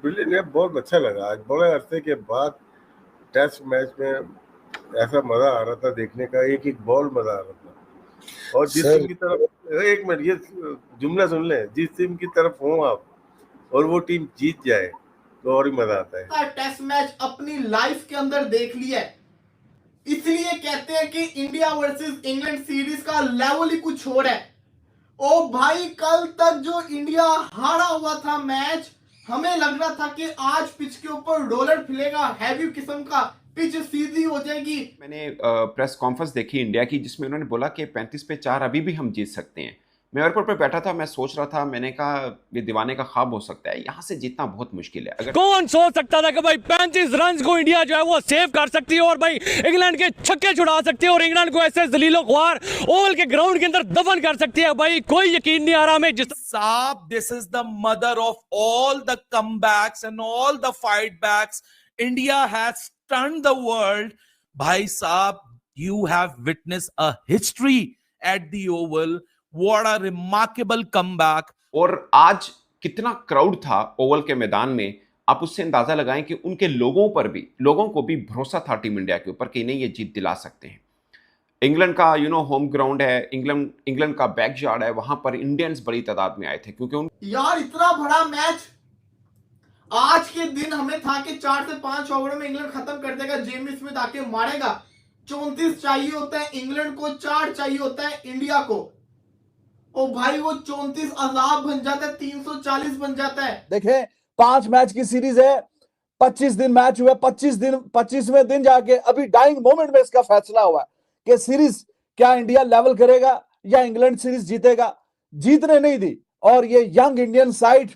Brilliant, बहुत अच्छा लगा। आज बड़े अरसे के बाद टेस्ट मैच में ऐसा मजा आ रहा था देखने का, एक एक बॉल मजा आ रहा था। और जिस टीम सर की तरफ, एक मिनट ये जुमला सुन ले, जिस टीम की तरफ हो आप और वो टीम जीत जाए तो और ही मजा आता है। टेस्ट मैच अपनी लाइफ के अंदर देख लिया है, इसलिए कहते हैं कि इंडिया वर्सेस इंग्लैंड सीरीज का लेवल ही कुछ और है। ओ भाई, कल तक जो इंडिया हारा हुआ था मैच, हमें लग रहा था कि आज पिच के ऊपर रोलर फिलेगा, हैवी किस्म का, पिच सीधी हो जाएगी। मैंने प्रेस कॉन्फ्रेंस देखी इंडिया की, जिसमें उन्होंने बोला कि 35 पे 4 अभी भी हम जीत सकते हैं। मैं एयरपोर्ट पर बैठा था, मैं सोच रहा था, मैंने कहा ये दीवाने का ख्वाब हो सकता है, यहाँ से जीतना बहुत मुश्किल है। अगर कौन सोच सकता था कि भाई 35 रन को इंडिया जो है वो सेव कर सकती है और भाई इंग्लैंड के छक्के छुड़ा सकती है और इंग्लैंड को ऐसे जलीलो ख्वार ओवल के ग्राउंड के अंदर दफन कर सकती है। भाई कोई यकीन नहीं आ रहा हमें। साहब, this is the mother of all the comebacks and all the fight backs. India has stunned the world. भाई साहब, you have witnessed a history at the Oval. What a remarkable comeback. और आज कितना क्राउड था Oval के मैदान में, आप उससे अंदाजा लगाएं कि उनके लोगों को भी भरोसा था टीम इंडिया के ऊपर कि नहीं ये जीत दिला सकते हैं। इंग्लैंड का होम ग्राउंड है, इंग्लैंड का बैकयार्ड है, वहां पर इंडियंस बड़ी तादाद में आए थे क्योंकि यार इतना बड़ा मैच आज के दिन हमें था कि 4 से 5 ओवर में इंग्लैंड खत्म कर देगा, जेमी स्मिथ आके मारेगा। 34 चाहिए होता है इंग्लैंड को, 4 चाहिए होता है इंडिया को। ओ भाई, वो 34 अजाब बन जाता है, 340 बन जाता है। देखें, 5 मैच की सीरीज है, 25 दिन मैच हुआ, 25वें दिन जाके अभी डाइंग मोमेंट में इसका फैसला हुआ है कि सीरीज क्या इंडिया लेवल करेगा या इंग्लैंड सीरीज जीतेगा। जीतने नहीं दी और ये यंग इंडियन साइड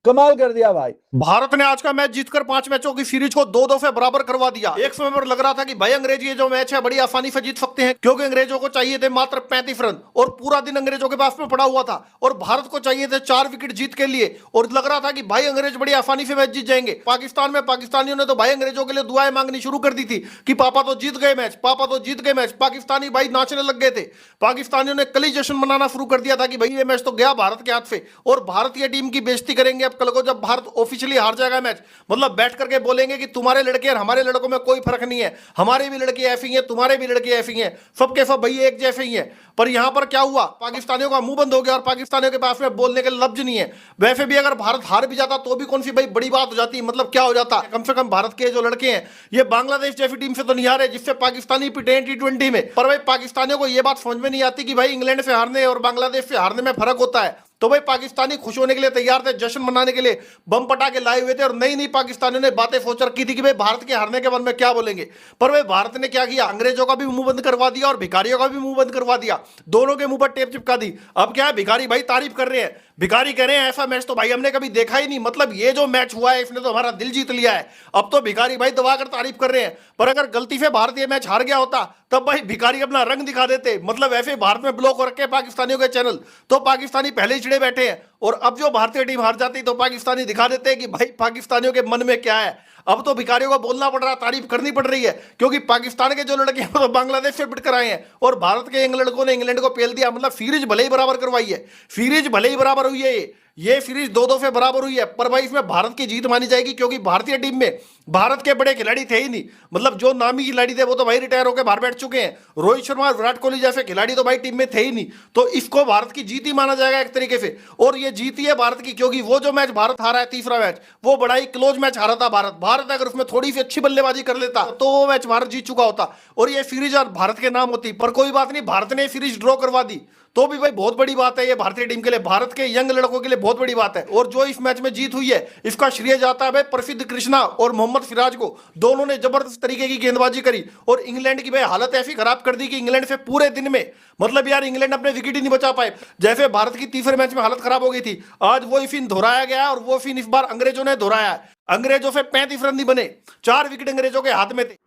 कमाल कर दिया भाई। भारत ने आज का मैच जीतकर 5 मैचों की सीरीज को 2-2 से बराबर करवा दिया। एक समय पर लग रहा था कि भाई अंग्रेज ये जो मैच है बड़ी आसानी से जीत सकते हैं, क्योंकि अंग्रेजों को चाहिए थे मात्र 35 रन और पूरा दिन अंग्रेजों के पास में पड़ा हुआ था और भारत को चाहिए थे 4 विकेट जीत के लिए और लग रहा था कि भाई अंग्रेज बड़ी आसानी से मैच जीत जाएंगे। पाकिस्तान में पाकिस्तानियों ने तो भाई अंग्रेजों के लिए दुआएं मांगनी शुरू कर दी थी कि पापा तो जीत गए मैच, पापा तो जीत गए मैच। पाकिस्तानी भाई नाचने लग गए थे। पाकिस्तानियों ने कल ही जश्न मनाना शुरू कर दिया था कि भाई ये मैच तो गया भारत के हाथ से और भारतीय टीम की बेइज्जती करेंगे अब कल को जब भारत ऑफिशियली हार जाएगा मैच। मतलब बैठ करके बोलेंगे कि तुम्हारे लड़के और हमारे लड़कों में कोई फर्क नहीं है, हमारे भी लड़के ऐसे ही हैं, तुम्हारे भी लड़के ऐसे ही हैं, सबके सब भाई एक जैसे ही हैं। पर यहां पर क्या हुआ, पाकिस्तानियों का मुंह बंद हो गया और पाकिस्तानियों के पास में बोलने के लफ्ज नहीं है। वैसे भी अगर भारत हार भी जाता तो भी कौन सी भाई बड़ी बात हो जाती, मतलब क्या हो जाता। कम से कम भारत के जो लड़के हैं ये बांग्लादेश जैसी टीम से तो नहीं हारे जिससे पाकिस्तानी पिटे T20 में। पर भाई पाकिस्तानियों को यह बात समझ में नहीं आती कि भाई इंग्लैंड से हारने और बांग्लादेश से हारने में फर्क होता है। तो भाई पाकिस्तानी खुश होने के लिए तैयार थे, जश्न मनाने के लिए बम पटाखे लाए हुए थे और नई नई पाकिस्तानियों ने बातें सोच रखी थी कि भाई भारत के हारने के बाद में क्या बोलेंगे। पर भाई भारत ने क्या किया, अंग्रेजों का भी मुंह बंद करवा दिया और भिखारियों का भी मुंह बंद करवा दिया, दोनों के मुंह पर टेप चिपका दी। अब क्या है, भिखारी भाई तारीफ कर रहे हैं, भिखारी कह रहे हैं ऐसा मैच तो भाई हमने कभी देखा ही नहीं, मतलब ये जो मैच हुआ है इसने तो हमारा दिल जीत लिया है। अब तो भिखारी भाई दबा कर तारीफ कर रहे हैं। पर अगर गलती से भारत ये मैच हार गया होता तब भाई भिखारी अपना रंग दिखा देते, मतलब ऐसे भारत में ब्लॉक हो रखे पाकिस्तानियों के चैनल, तो पाकिस्तानी पहले ही चिड़े बैठे हैं। और अब जो भारतीय टीम हार जाती तो पाकिस्तानी दिखा देते हैं कि भाई पाकिस्तानियों के मन में क्या है। अब तो भिखारियों को बोलना पड़ रहा, तारीफ करनी पड़ रही है, क्योंकि पाकिस्तान के जो लड़के हैं वो बांग्लादेश से पिट कर आए हैं और भारत के यंग लड़कों ने इंग्लैंड को पेल दिया। मतलब सीरीज भले ही बराबर करवाई है, सीरीज भले ही बराबर हुई है, ये सीरीज 2-2 से बराबर हुई है। पर भाई इसमें भारत की जीत मानी जाएगी, क्योंकि भारतीय टीम में भारत के बड़े खिलाड़ी थे ही नहीं। मतलब जो नामी खिलाड़ी थे वो तो भाई रिटायर होकर बाहर बैठ चुके हैं, रोहित शर्मा और विराट कोहली जैसे खिलाड़ी तो भाई टीम में थे ही नहीं। तो इसको भारत की जीत ही माना जाएगा एक तरीके से, और ये जीत ही है भारत की, क्योंकि वो जो मैच भारत हारा है तीसरा मैच, वो बड़ा ही क्लोज मैच हारा था भारत अगर उसमें थोड़ी सी अच्छी बल्लेबाजी कर लेता तो वो मैच भारत जीत चुका होता और ये सीरीज भारत के नाम होती। पर कोई बात नहीं, भारत ने सीरीज ड्रॉ करवा दी तो भी भाई बहुत बड़ी बात है ये भारतीय टीम के लिए, भारत के यंग लड़कों के लिए बहुत बड़ी बात है। और जो इस मैच में जीत हुई है इसका श्रेय जाता है भाई प्रसिद्ध कृष्णा और मोहम्मद सिराज को। दोनों ने जबरदस्त तरीके की गेंदबाजी करी और इंग्लैंड की भाई हालत ऐसी खराब कर दी कि इंग्लैंड से पूरे दिन में, मतलब यार इंग्लैंड अपने विकेट ही नहीं बचा पाए। जैसे भारत की तीसरे मैच में हालत खराब हो गई थी, आज वो फिन दोहराया गया और वो फिन इस बार अंग्रेजों ने दोहराया है। अंग्रेजों से 35 रन नहीं बने, 4 विकेट अंग्रेजों के हाथ में थे।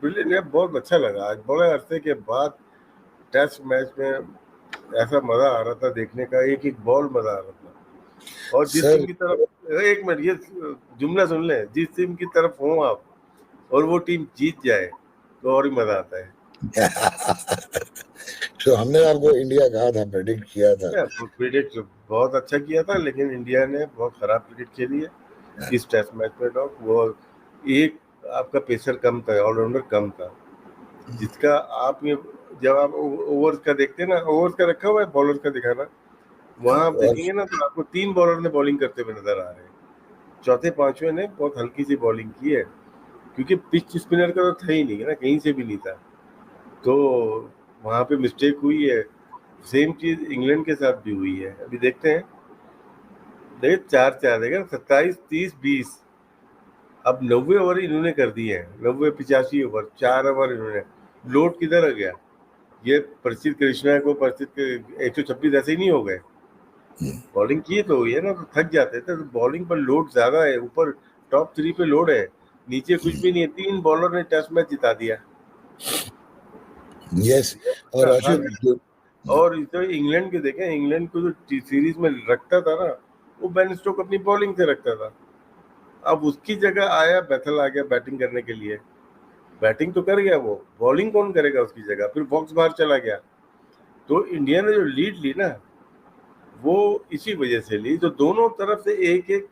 ब्रिलियंट, बहुत अच्छा लगा। आज बड़े अरसे के बाद टेस्ट मैच में ऐसा मजा आ रहा था देखने का, एक एक बॉल मजा आ रहा था। और जिस टीम की तरफ, एक मिनट ये जुमला सुन ले, जिस टीम की तरफ हो आप और वो टीम जीत जाए तो और ही मजा आता है। तो हमने आपको इंडिया कहा था, प्रेडिक्ट किया था। प्रेडिक्ट बहुत अच्छा किया था, लेकिन इंडिया ने बहुत खराब क्रिकेट खेली है इस टेस्ट मैच में डॉक। वो एक आपका पेसर कम था, ऑलराउंडर कम था, जिसका आप ये जब आप ओवर्स का देखते हैं ना, ओवर्स का रखा हुआ है, बॉलर का दिखाना, वहां आप देखेंगे ना तो आपको 3 बॉलर ने बॉलिंग करते हुए नजर आ रहे हैं। चौथे पांचवें ने बहुत हल्की सी बॉलिंग की है, क्योंकि पिच स्पिनर का तो था ही नहीं ना, कहीं से भी नहीं था, तो वहां पे मिस्टेक हुई है। सेम चीज इंग्लैंड के साथ भी हुई है। अभी देखते हैं, देखिए 4-4 देगा, 27, 30, 20, अब 90 ओवर इन्होंने कर दिए हैं, 90, 85 ओवर, 4 ओवर इन्होंने। लोड किधर आ गया? ये प्रसिद्ध कृष्णा को प्रसिद्ध 126 ऐसे ही नहीं हो गए, बॉलिंग की तो हुई है ना, तो थक जाते थे। तो बॉलिंग पर लोड ज्यादा है, ऊपर टॉप 3 पे लोड है, नीचे कुछ भी नहीं है। 3 बॉलर ने टेस्ट मैच जिता दिया। यस, और राशिद और तो इंग्लैंड के देखें, इंग्लैंड को जो सीरीज में रखता था ना, वो बेन स्टोक अपनी बॉलिंग से रखता था। अब उसकी जगह आया बैथल, आ गया बैटिंग करने के लिए। बैटिंग तो कर गया वो, बॉलिंग कौन करेगा उसकी जगह? फिर बॉक्स बाहर चला गया। तो इंडिया ने जो लीड ली ना, वो इसी वजह से ली, तो दोनों तरफ से एक एक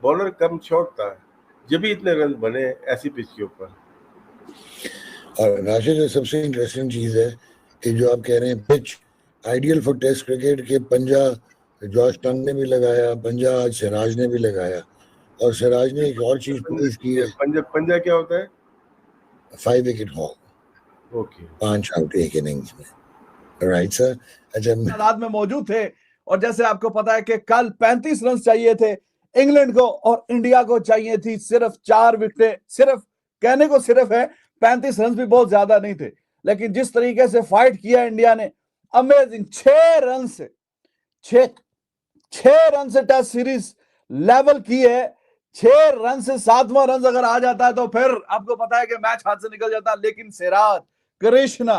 बॉलर कम शॉट था, जब भी इतने रन बने ऐसी पिच के ऊपर। और राशिद सबसे इंटरेस्टिंग चीज है कि जो आप कह रहे हैं pitch ideal for test cricket के, पंजा जॉर्ज टंग ने भी लगाया, पंजा आज सिराज ने भी लगाया, और सिराज ने एक और चीज प्रूव की है। पंजा क्या होता है? 5 विकेट हॉल, ओके, 5 आउट एक इनिंग्स में, राइट सर। अच्छा, तादाद में मौजूद थे, और जैसे आपको पता है कि कल 35 रन चाहिए थे इंग्लैंड को, और इंडिया को चाहिए थी सिर्फ 4 विकेटें। सिर्फ कहने को सिर्फ है, 35 रन भी बहुत ज्यादा नहीं थे, लेकिन जिस तरीके से फाइट किया इंडिया ने, अमेजिंग। 6 रन से 6 रन से टेस्ट सीरीज लेवल की है। 6 रन से 7वां रन अगर आ जाता है तो फिर आपको पता है कि मैच हाथ से निकल जाता है। लेकिन सिराज, कृष्णा,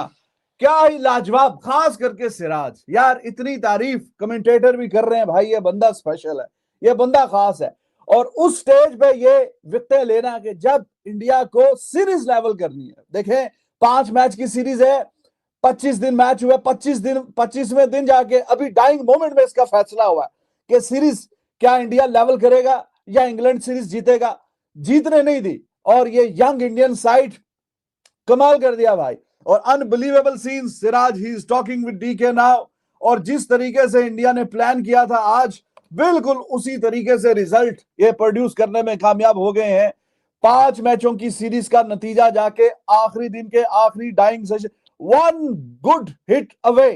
क्या ही लाजवाब, खास करके सिराज यार, इतनी तारीफ कमेंटेटर भी कर रहे हैं, भाई ये बंदा स्पेशल है, ये बंदा खास है। और उस स्टेज पे ये विकेटें लेना कि जब इंडिया को सीरीज लेवल करनी है। देखें, 5 मैच की सीरीज है, 25 दिन मैच हुआ, 25वें दिन जाके अभी डाइंग मोमेंट में इसका फैसला हुआ है कि सीरीज क्या इंडिया लेवल करेगा या इंग्लैंड सीरीज जीतेगा। जीतने नहीं दी, और ये यंग इंडियन साइड कमाल कर दिया भाई। और unbelievable scene, Siraj he is talking with DK now, और जिस तरीके से इंडिया ने प्लान किया था आज, बिल्कुल उसी तरीके से रिजल्ट ये प्रोड्यूस करने में कामयाब हो गए हैं। 5 मैचों की सीरीज का नतीजा जाके आखिरी दिन के आखिरी dying session, 1 good hit away,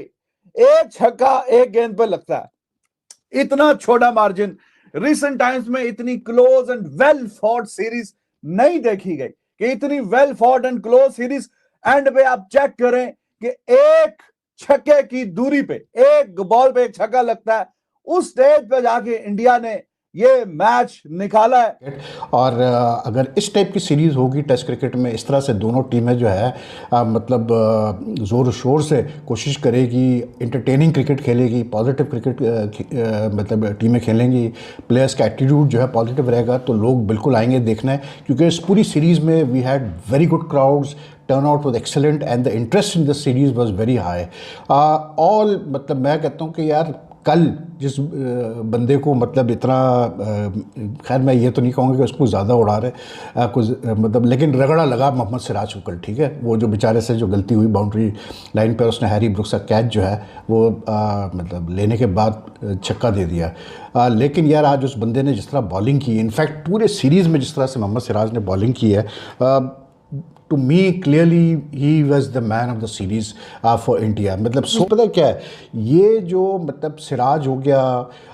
1 छक्का 1 गेंद पे लगता है। इतना छोटा मार्जिन रिसेंट टाइम्स में इतनी close and well fought series नहीं देखी गई, कि इतनी well fought and close series. End पे आप चेक करें कि 1 छक्के की दूरी पे, 1 बॉल पे 1 छक्का लगता है, उस स्टेज पे जाके इंडिया ने ये मैच निकाला है। और अगर इस टाइप की सीरीज़ होगी टेस्ट क्रिकेट में, इस तरह से दोनों टीमें जो है मतलब ज़ोर शोर से कोशिश करेगी, इंटरटेनिंग क्रिकेट खेलेगी, पॉजिटिव क्रिकेट मतलब टीमें खेलेंगी, प्लेयर्स का एटीट्यूड जो है पॉजिटिव रहेगा, तो लोग बिल्कुल आएंगे देखना है। क्योंकि इस पूरी सीरीज़ में we had very good crowds, turnout was excellent and the interest in this series was very high. All मतलब मैं कहता हूँ कि यार कल जिस बंदे को मतलब इतना, खैर मैं ये तो नहीं कहूँगा कि उसको ज़्यादा उड़ा रहे कुछ मतलब, लेकिन रगड़ा लगा मोहम्मद सिराज को कल, ठीक है। वो जो बेचारे से जो गलती हुई बाउंड्री लाइन पर, उसने हैरी ब्रुक्स का कैच जो है वो मतलब लेने के बाद छक्का दे दिया। लेकिन यार आज उस बंदे ने जिस तरह बॉलिंग की, इनफैक्ट पूरे सीरीज़ में जिस तरह से मोहम्मद सिराज ने बॉलिंग की है, to me clearly he was the man of the series for India. मतलब सो पता क्या है, ये जो मतलब सिराज हो गया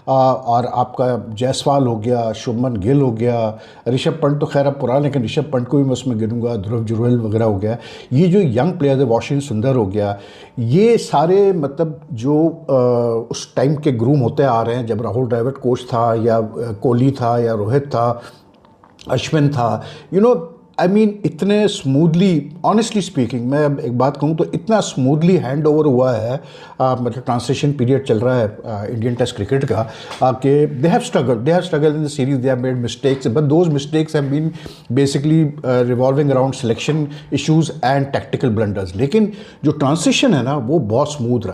और आपका जायसवाल हो गया, शुभमन गिल हो गया, ऋषभ पंत तो खैर अब पुराना, लेकिन ऋषभ पंत को भी मैं उसमें गिनूंगा, ध्रुव जुरैल वगैरह हो गया, ये जो यंग प्लेयर है, वाशिंगटन सुंदर हो गया, ये सारे मतलब जो उस टाइम के ग्रूम होते आ रहे हैं, जब राहुल द्रविड़ कोच था, या कोहली था, या रोहित था, अश्विन था, यू नो आई मीन इतने स्मूथली, ऑनेस्टली स्पीकिंग मैं एक बात कहूँ तो इतना स्मूथली हैंड ओवर हुआ है, मतलब ट्रांसलेशन पीरियड चल रहा है इंडियन टेस्ट क्रिकेट का, कि they have struggled in the series, they have made mistakes, but those mistakes have been basically revolving around selection issues and tactical blunders. लेकिन जो ट्रांसिशन है ना, वो बहुत स्मूथ रहा।